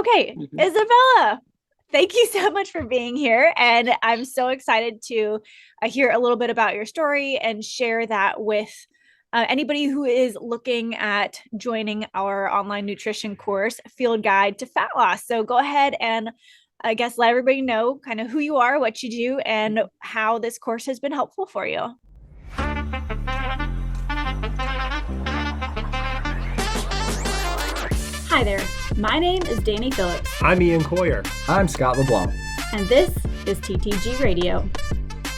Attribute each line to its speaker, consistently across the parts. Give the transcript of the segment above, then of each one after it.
Speaker 1: Okay, Isabella, thank you so much for being here. And I'm so excited to hear a little bit about your story and share that with anybody who is looking at joining our online nutrition course, Field Guide to Fat Loss. So go ahead and I guess let everybody know kind of who you are, what you do, and how this course has been helpful for you. Hi there. My name is Danny Phillips.
Speaker 2: I'm Ian Coyer.
Speaker 3: I'm Scott LeBlanc.
Speaker 1: And this is TTG Radio.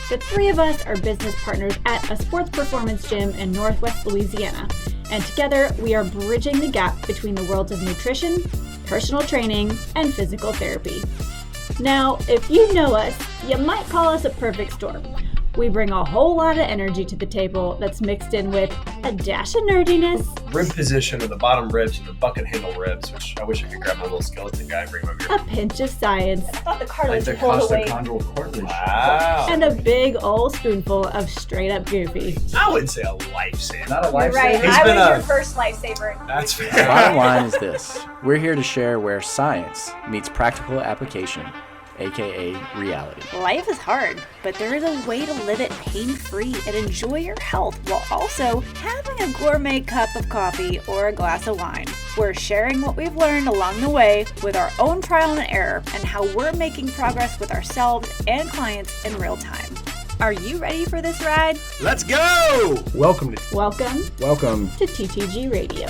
Speaker 1: The three of us are business partners at a sports performance gym in Northwest Louisiana. And together we are bridging the gap between the worlds of nutrition, personal training, and physical therapy. Now, if you know us, you might call us a perfect storm. We bring a whole lot of energy to the table that's mixed in with a dash of nerdiness.
Speaker 2: Rib position of the bottom ribs and the bucket handle ribs, which I wish I could grab my little skeleton guy and bring him over here.
Speaker 1: A pinch of science. I thought the cartilage
Speaker 2: like the
Speaker 1: pulled away.
Speaker 2: costochondral cartilage. Wow.
Speaker 1: And a big old spoonful of straight up goofy.
Speaker 2: I wouldn't say a lifesaver.
Speaker 3: Not a
Speaker 1: You're
Speaker 3: lifesaver.
Speaker 1: right.
Speaker 2: He's
Speaker 1: I
Speaker 2: been
Speaker 1: was
Speaker 2: a-
Speaker 1: your first lifesaver.
Speaker 2: That's
Speaker 3: The
Speaker 2: fair.
Speaker 3: bottom line is this. We're here to share where science meets practical application, aka reality.
Speaker 1: Life is hard, but there is a way to live it pain-free and enjoy your health while also having a gourmet cup of coffee or a glass of wine. We're sharing what we've learned along the way with our own trial and error and how we're making progress with ourselves and clients in real time. Are you ready for this ride?
Speaker 2: Let's go! Welcome to
Speaker 3: Welcome.
Speaker 1: to TTG Radio.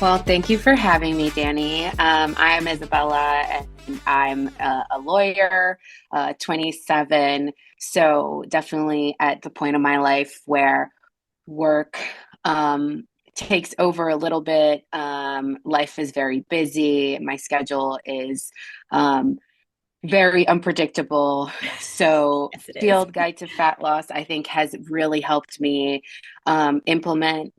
Speaker 4: Well, thank you for having me, Danny. I am Isabela, and I'm a lawyer, 27. So definitely at the point of my life where work takes over a little bit. Life is very busy. My schedule is very unpredictable. So
Speaker 1: Yes, it is.
Speaker 4: Field Guide to Fat Loss, I think, has really helped me implement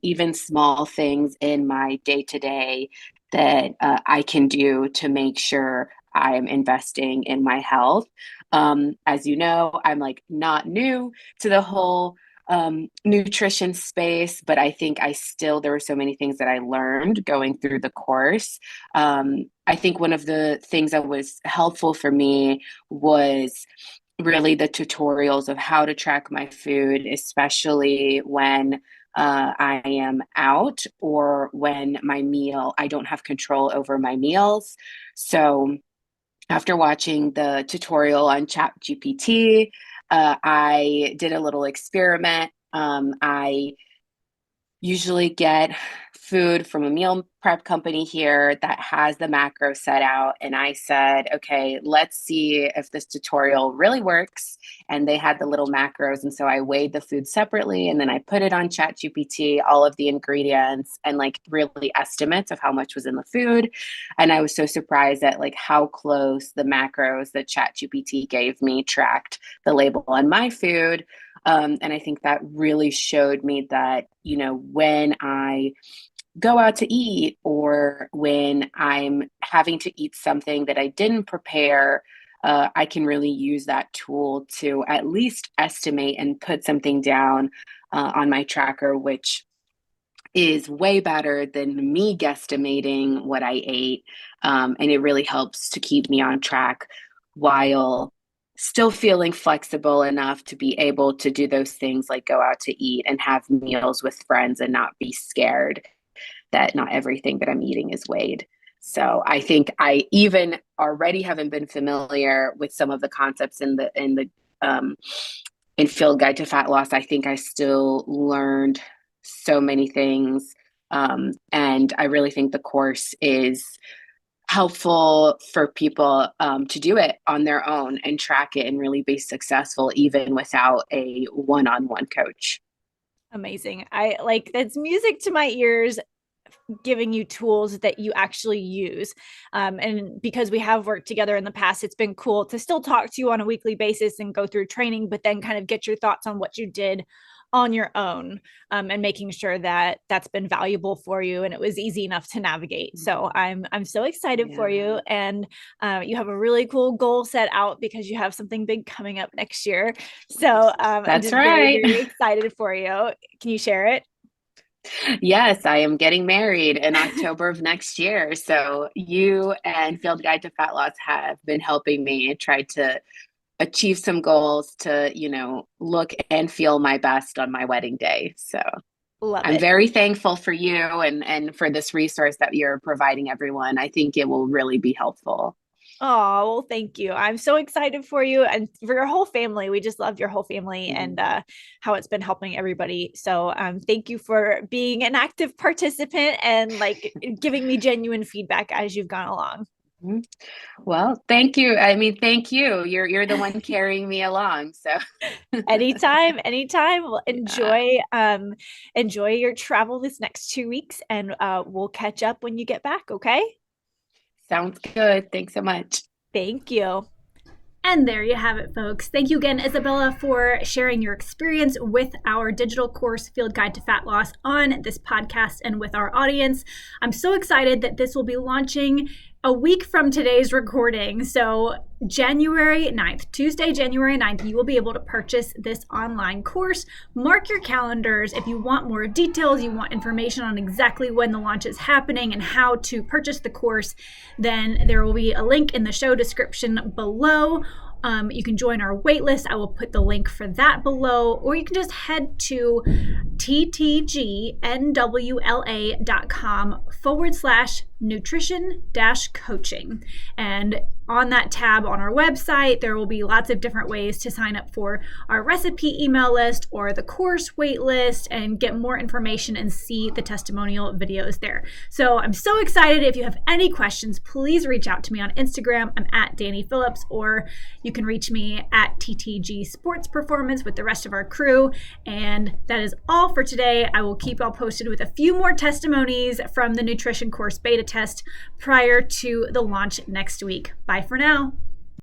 Speaker 4: even small things in my day-to-day that I can do to make sure I'm investing in my health. As you know, I'm like not new to the whole nutrition space, but I think there were so many things that I learned going through the course. I think one of the things that was helpful for me was really the tutorials of how to track my food, especially when I am out or when I don't have control over my meals. So after watching the tutorial on ChatGPT, I did a little experiment. I usually get food from a meal prep company here that has the macro set out. And I said, okay, let's see if this tutorial really works. And they had the little macros. And so I weighed the food separately and then I put it on ChatGPT, all of the ingredients and like really estimates of how much was in the food. And I was so surprised at like how close the macros that ChatGPT gave me tracked the label on my food. And I think that really showed me that, when I go out to eat or when I'm having to eat something that I didn't prepare, I can really use that tool to at least estimate and put something down on my tracker, which is way better than me guesstimating what I ate. And it really helps to keep me on track while still feeling flexible enough to be able to do those things like go out to eat and have meals with friends and not be scared that not everything that I'm eating is weighed. So I think I even already haven't been familiar with some of the concepts in Field Guide to Fat Loss. I think I still learned so many things. And I really think the course is helpful for people to do it on their own and track it and really be successful even without a one-on-one coach.
Speaker 1: Amazing. I like that's music to my ears, giving you tools that you actually use. And because we have worked together in the past, it's been cool to still talk to you on a weekly basis and go through training, but then kind of get your thoughts on what you did on your own, and making sure that that's been valuable for you and it was easy enough to navigate. So I'm so excited for you, and you have a really cool goal set out because you have something big coming up next year. So I'm
Speaker 4: That's
Speaker 1: just
Speaker 4: right.
Speaker 1: very, very excited for you. Can you share it?
Speaker 4: Yes, I am getting married in October of next year. So you and Field Guide to Fat Loss have been helping me try to achieve some goals to, look and feel my best on my wedding day. So
Speaker 1: Love
Speaker 4: I'm
Speaker 1: it.
Speaker 4: very thankful for you and for this resource that you're providing everyone. I think it will really be helpful.
Speaker 1: Oh, well, thank you. I'm so excited for you and for your whole family. We just love your whole family and how it's been helping everybody. So thank you for being an active participant and like giving me genuine feedback as you've gone along.
Speaker 4: Mhm. Well, thank you. I mean, thank you. You're the one carrying me along. So
Speaker 1: Anytime, anytime. Well,
Speaker 4: yeah,
Speaker 1: enjoy your travel this next 2 weeks and we'll catch up when you get back, okay?
Speaker 4: sounds good. Thanks so much.
Speaker 1: Thank you. And there you have it, folks. Thank you again, Isabela, for sharing your experience with our digital course, Field Guide to Fat Loss, on this podcast and with our audience. I'm so excited that this will be launching a week from today's recording. So January 9th, Tuesday, January 9th, you will be able to purchase this online course. Mark your calendars. If you want more details, you want information on exactly when the launch is happening and how to purchase the course, then there will be a link in the show description below. You can join our waitlist. I will put the link for that below, or you can just head to ttgnwla.com/nutrition-coaching. And on that tab on our website, there will be lots of different ways to sign up for our recipe email list or the course waitlist and get more information and see the testimonial videos there. So I'm so excited. If you have any questions, please reach out to me on Instagram. I'm at Danny Phillips, or you can reach me at TTG Sports Performance with the rest of our crew. And that is all for today. I will keep y'all posted with a few more testimonies from the nutrition course beta test prior to the launch next week. Bye for now.